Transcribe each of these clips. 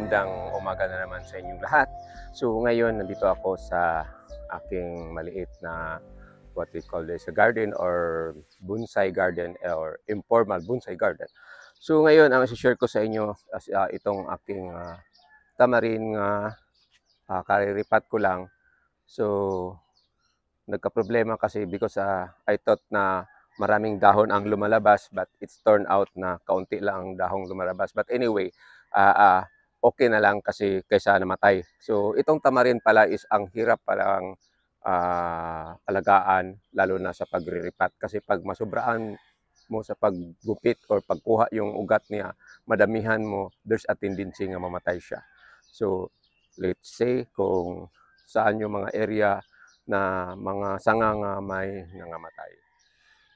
magandang umaga na naman sa inyong lahat. So ngayon nandito ako sa aking maliit na what we call this a garden or bonsai garden or informal bonsai garden. So ngayon ang i-share ko sa inyo itong aking tamarin kariripat ko lang. So nagka-problema kasi because I thought na maraming dahon ang lumalabas, but it's turned out na kaunti lang ang dahong lumalabas. But anyway, okay na lang kasi kaysa namatay. So itong tamarin pala is ang hirap palang alagaan, lalo na sa pagriripat. Kasi pag masubraan mo sa paggupit or pagkuha yung ugat niya, madamihan mo, there's a tendency nga mamatay siya. So let's say kung saan yung mga area na mga sanga nga may nangamatay.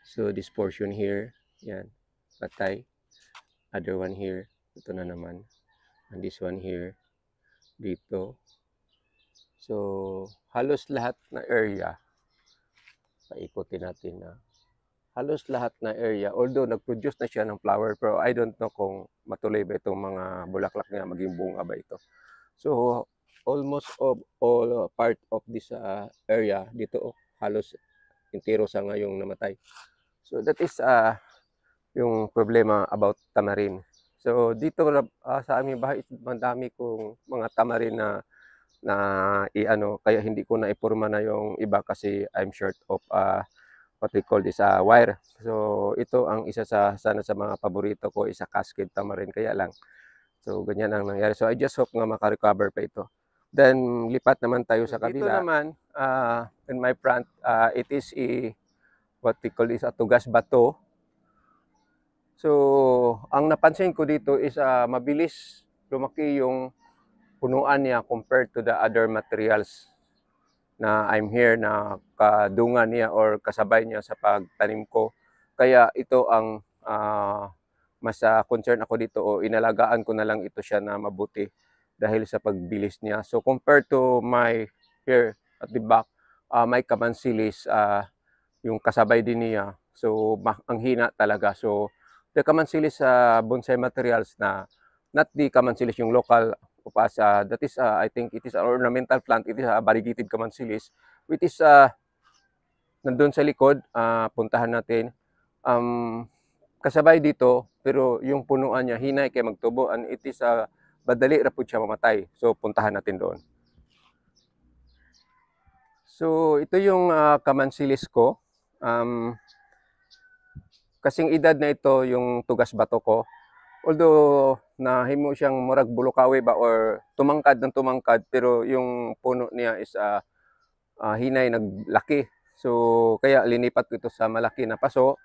So this portion here, yan, patay. Other one here, ito na naman. And this one here, dito. So halos lahat na area, paikutin natin na halos lahat na area, although nag-produce na siya ng flower, pero I don't know kung matuloy ba itong mga bulaklak niya, maging bunga ba ito. So almost all part of this area dito, halos intero sa ngayong namatay. So that is yung problema about tamarin. So dito sa aming bahay, madami kong mga tamarin na kaya hindi ko na ipurma na yung iba kasi I'm short of what we call this wire. So ito ang isa sa mga paborito ko, isa cascade tamarin, kaya lang. So ganyan ang nangyari. So I just hope nga makarecover pa ito. Then lipat naman tayo sa kabila. Dito naman in my front, it is what we call this tugas bato. So ang napansin ko dito is mabilis lumaki yung punuan niya compared to the other materials na I'm here na kadungan niya or kasabay niya sa pagtanim ko. Kaya ito ang mas concern ako dito, o inalagaan ko na lang ito siya na mabuti dahil sa pagbilis niya. So compared to my here at the back, may kamansilis yung kasabay din niya. So ang hina talaga. So the kamansilis bonsai materials na not the kamansilis yung local upasa, that is I think it is an ornamental plant. It is a variegated kamansilis, which is nandun sa likod. Puntahan natin. Kasabay dito, pero yung punuan niya hinay kay magtubo, and it is badali ra pud siya mamatay. So puntahan natin doon. So ito yung kamansilis ko. Kasing edad na ito yung tugas bato ko. Although nahimo siyang murag bulukawi ba or tumangkad ng tumangkad, pero yung puno niya is hinay naglaki. So kaya linipat ko ito sa malaki na paso.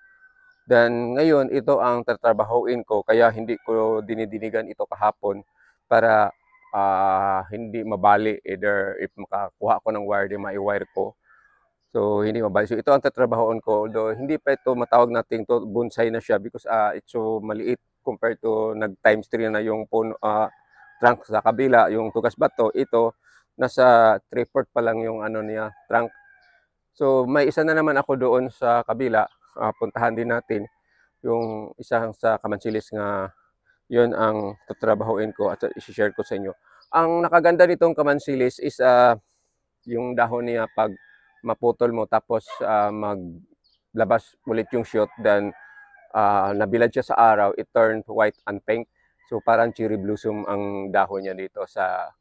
Then ngayon ito ang tatrabahuin ko, kaya hindi ko dinidinigan ito kahapon para hindi mabali, either if makakuha ko ng wire, di mai-wire ko. So hindi mabali. So ito ang tatrabahoon ko, although hindi pa ito matawag natin to bonsai na siya because it's so maliit compared to nag times 3 na yung puno, trunk sa kabila, yung tugas bato. Ito nasa 3/4 pa lang yung ano niya, trunk. So may isa na naman ako doon sa kabila. Puntahan din natin yung isang sa kamansilis nga yun ang tatrabahuin ko at i-share ko sa inyo. Ang nakaganda nitong kamansilis is yung dahon niya pag maputol mo tapos maglabas ulit yung shoot, then nabilad siya sa araw, it turned white and pink. So parang cherry blossom ang dahon niya dito,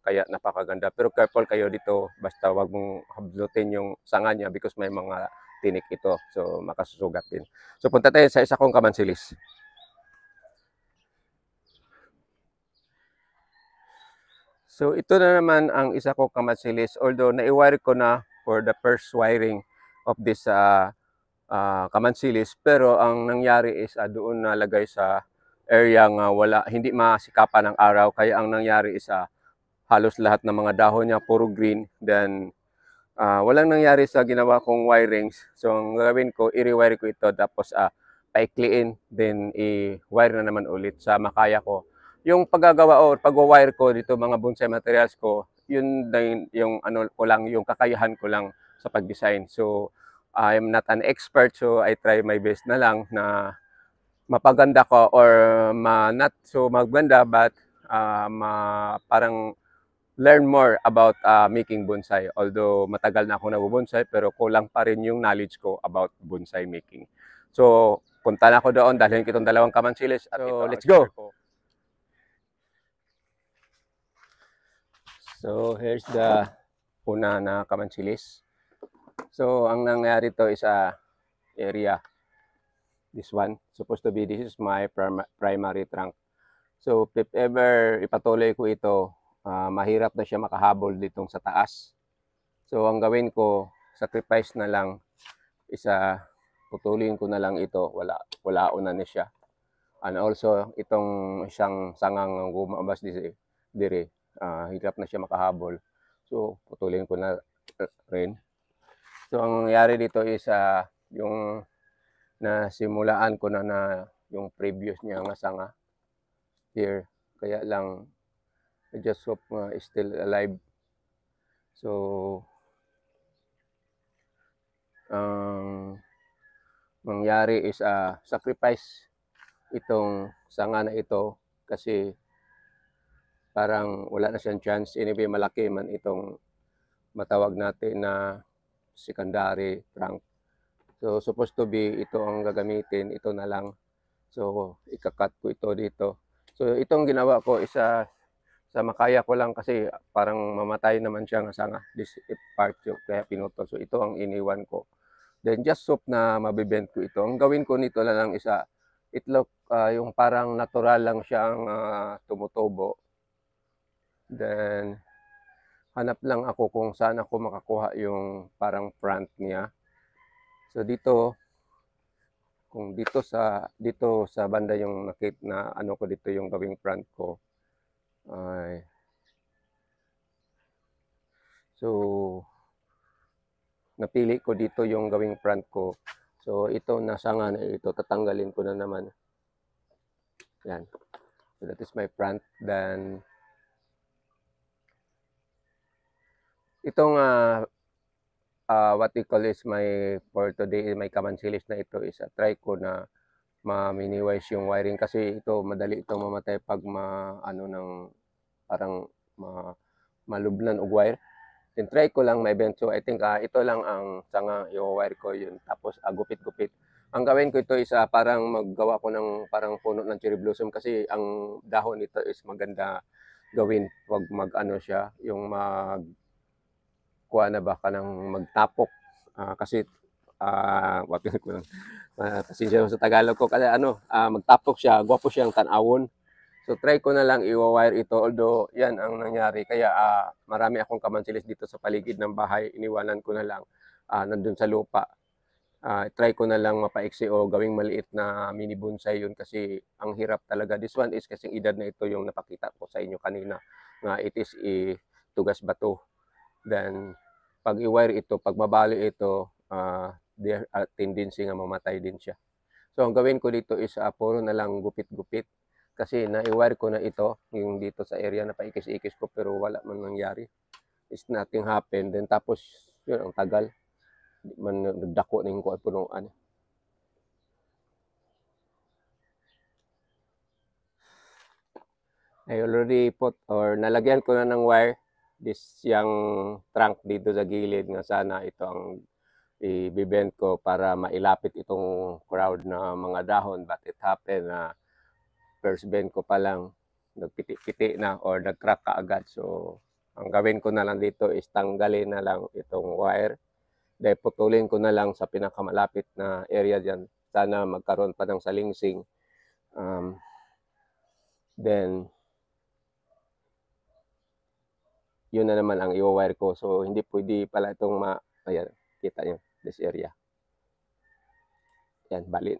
kaya napakaganda. Pero careful kayo dito, basta wag mong hablutin yung sanga niya because may mga tinik ito, so makasusugat din. So punta tayo sa isa kong kamansilis. So ito na naman ang isa kong kamansilis, although nai-wire ko na for the first wiring of this kamansilis, pero ang nangyari is doon nalagay sa area nga hindi masikapan ng araw, kaya ang nangyari is halos lahat ng mga dahon niya puro green. Then walang nangyari sa ginawa kong wirings. So ang gagawin ko, i-rewire ko ito, tapos paikliin, then i-wire na naman ulit sa makaya ko. Yung paggagawa o pag-wire ko dito mga bonsai materials ko, yun yung ano ko lang, yung kakayahan ko lang sa pag-design. So I'm not an expert, so I try my best na lang na mapaganda ko or not so maganda, but parang learn more about making bonsai. Although matagal na ako nagbubonsai, pero kulang pa rin yung knowledge ko about bonsai making. So, punta na ako doon, dalhin kitong dalawang kamansilis. At so, let's go! So, here's the una na kamansilis. So, ang nangyari to is area. This one, supposed to be, this is my primary trunk. So, if ever ipatuloy ko ito, mahirap na siya makahabol ditong sa taas. So, ang gawin ko, sacrifice na lang, putulin ko na lang ito, wala na siya. And also, itong isang sangang gumabas dire, hirap na siya makahabol. So, putulin ko na rin. So, ang nangyari dito is, yung nasimulaan ko na yung previous niya nga sanga here. Kaya lang, I just hope is still alive. So, ang mangyari is sacrifice itong sanga na ito kasi parang wala na siyang chance. Anyway, malaki man itong matawag natin na secondary trunk. So, supposed to be ito ang gagamitin, ito na lang. So, ikakat ko ito dito. So, itong ginawa ko is sa makaya ko lang kasi parang mamatay naman siya nga sanga. This part yung kaya pinutol. So, ito ang iniwan ko. Then, just hope na mabibend ko ito. Ang gawin ko nito na lang isa, itlog, yung parang natural lang siyang tumutubo. Then, hanap lang ako kung saan ako makakuha yung parang front niya. So, dito, kung dito sa banda yung nakit na ano ko dito yung gawing front ko. So, napili ko dito yung gawing front ko. So, ito na sanga na ito, tatanggalin ko na naman. Yan. So, that is my front. Then, itong what we call is for today, my kamansilis na ito is try ko na ma-minimize yung wiring kasi ito, madali itong mamatay pag parang malublan og wire. Then try ko lang ma-bend. So I think ito lang ang sanga i-wire ko yun. Tapos gupit-gupit. Ang gawin ko ito is parang maggawa ko ng parang puno ng cherry blossom kasi ang dahon nito is maganda gawin. Wag siya, yung kuha na ba ka ng magtapok. Kasi wapin ko lang. Pasensya sa Tagalog ko kasi magtapok siya, gwapo siyang tanawon. So try ko na lang i-wire ito, although yan ang nangyari. Kaya marami akong kamansilis dito sa paligid ng bahay. Iniwanan ko na lang nandun sa lupa. Try ko na lang mapaiksi o gawing maliit na mini bonsai yun kasi ang hirap talaga. This one is kasing edad na ito yung napakita ko sa inyo kanina. It is tugas bato. Then pag i-wire ito, pag mabali ito, there tendency nga mamatay din siya. So ang gawin ko dito is puro na lang gupit-gupit. Kasi na-wire ko na ito, yung dito sa area na paikis-ikis ko pero wala man nangyari. It's nothing happened. Then tapos, yun, ang tagal. Di man nagdako na yung punuan. I already put or nalagyan ko na ng wire yung trunk dito sa gilid nga sana ito ang i-bend ko para mailapit itong crowd na mga dahon. But it happened na first bend ko pa lang, nagpiti-piti na or nag-crack kaagad. So, ang gawin ko na lang dito is tanggalin na lang itong wire. Dahil putulin ko na lang sa pinakamalapit na area dyan. Sana magkaroon pa ng salingsing. Then, yun na naman ang i-wire ko. So, hindi pwede pala itong ayan, kita nyo, this area. Yan, bali.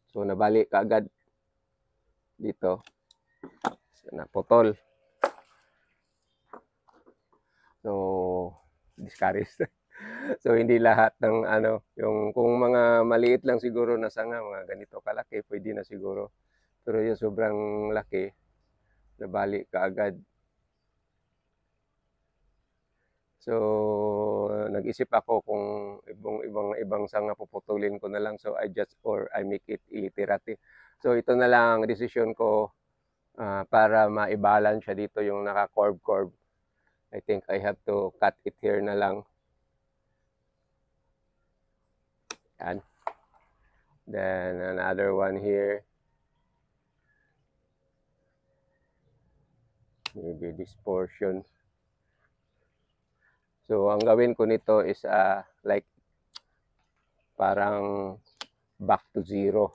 So, nabali kaagad dito. So, naputol. So, discouraged. So, hindi lahat ng yung kung mga maliit lang siguro na sanga, mga ganito kalaki, pwede na siguro. Pero yung sobrang laki, nabali kaagad. So, nag-isip ako kung ibang sanga puputulin ko na lang. So, I make it illiterate. So, ito na lang, decision ko. para ma-balance siya dito yung naka-curve. I think I have to cut it here na lang. Yan. Then another one here. Maybe this portion. So ang gawin ko nito is like parang back to zero.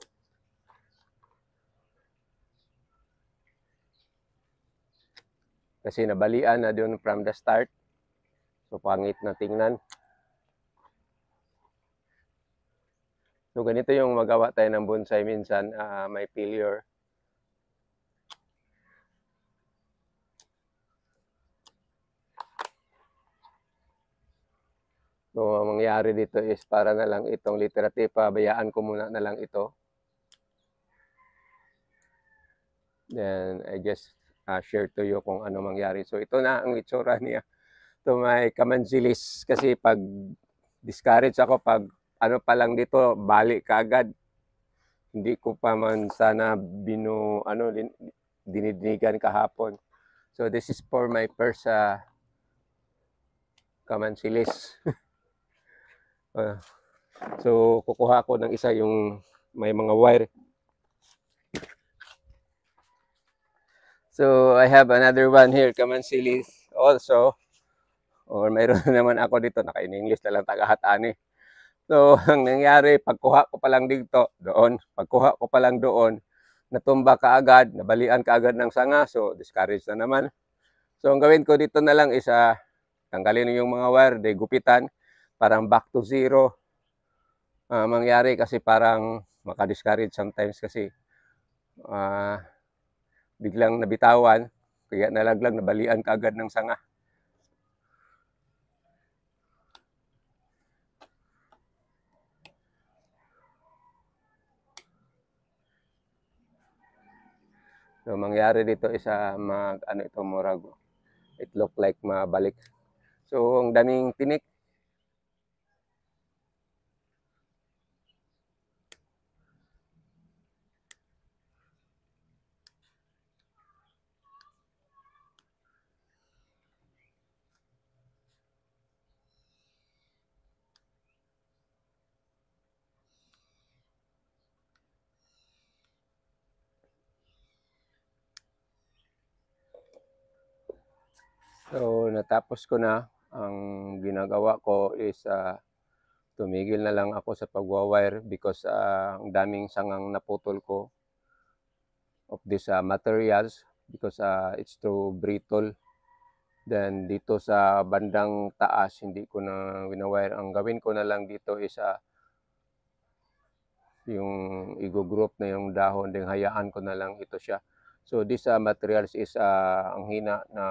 Kasi nabalian na doon from the start. So pangit na tingnan. So ganito yung magawa tayo ng bonsai minsan, may failure. So ang mangyari dito is para na lang itong literally pabayaan ko muna na lang ito. Then I just share to you kung ano mangyari. So ito na ang itsura niya. Ito may kamansilis kasi pag discourage ako pag ano pa lang dito, balik kaagad. Hindi ko pa man sana dinidinigan kahapon. So this is for my first kamansilis. So kukuha ko ng isa yung may mga wire. So I have another one here, kamansilis also. Or mayroon naman ako dito, naka-in-English na lang taga-hatani. So, ang nangyari, pagkuha ko pa lang dito, doon, pagkuha ko pa lang doon, natumba kaagad, nabalian kaagad ng sanga, so discourage na naman. So, ang gawin ko dito na lang is, tanggalin yung mga wire, gupitan, parang back to zero. Mangyari kasi parang maka-discourage sometimes kasi biglang nabitawan, kaya nalaglag, nabalian kaagad ng sanga. So mangyari dito is ito murag it look like mabalik. So ang daming tinik. So natapos ko na. Ang ginagawa ko is tumigil na lang ako sa pagwa-wire because ang daming sangang naputol ko of this materials because it's too brittle. Then dito sa bandang taas hindi ko na wina-wire. Ang gawin ko na lang dito is yung i-group na yung dahon, din hayaan ko na lang ito siya. So this materials is ang hina na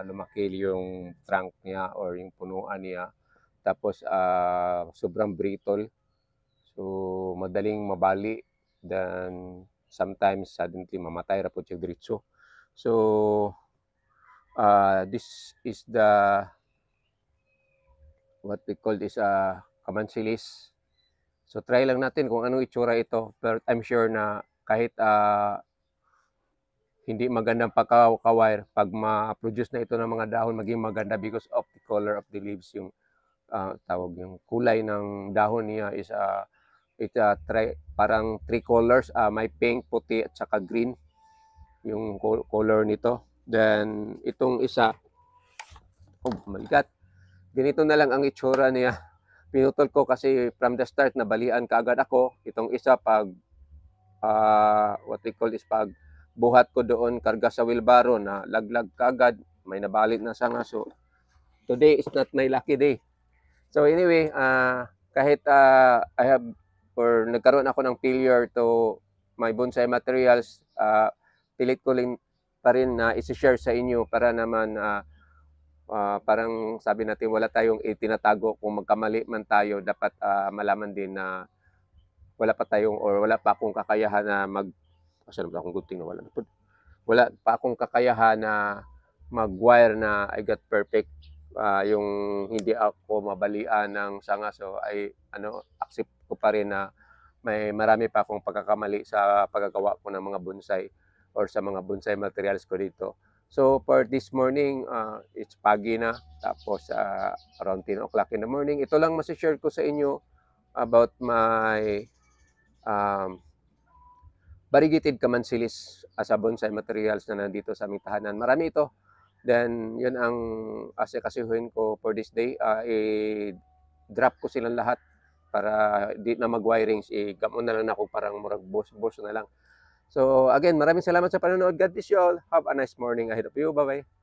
lumaki yung trunk niya or yung punuan niya. Tapos sobrang brittle. So madaling mabali. Then sometimes suddenly mamatay ra po siya diretso. So this is the what we call this kamansilis. So try lang natin kung anong itsura ito. Pero I'm sure na kahit hindi magandang pagka-wire, pag ma-produce na ito ng mga dahon, maging maganda because of the color of the leaves. Yung yung kulay ng dahon niya is parang three colors. May pink, puti, at saka green yung color nito. Then itong isa, oh my God, ganito na lang ang itsura niya. Pinutol ko kasi from the start nabalian kaagad ako. Itong isa pag what we call is pag buhat ko doon karga sa wheelbarrow na laglag kaagad, may nabalit na sanga. So today is not my lucky day. So anyway, kahit I have or nagkaroon ako ng failure to my bonsai materials, pilit ko rin pa rin na i-share sa inyo para naman parang sabi natin wala tayong itinatago. Kung magkamali man tayo, dapat malaman din na wala pa tayong or wala pa akong kakayahan na wala pa akong kakayahan na mag-wire na I got perfect. Yung hindi ako mabalian ng sanga, so ay accept ko pa rin na may marami pa akong pagkakamali sa paggagawa ko ng mga bonsai. or sa mga bonsai materials ko dito. So for this morning, it's pagi na, tapos around 10 o'clock in the morning. Ito lang masishare ko sa inyo about my um, variegated kamansilis as a bonsai materials na nandito sa aming tahanan. Marami ito. Then, yun ang asikasuhin ko for this day. I-drop ko silang lahat para di na mag-wirings. I-gamon na lang ako parang murag boss na lang. So, again, maraming salamat sa panonood. God bless you all. Have a nice morning ahead of you. Bye-bye.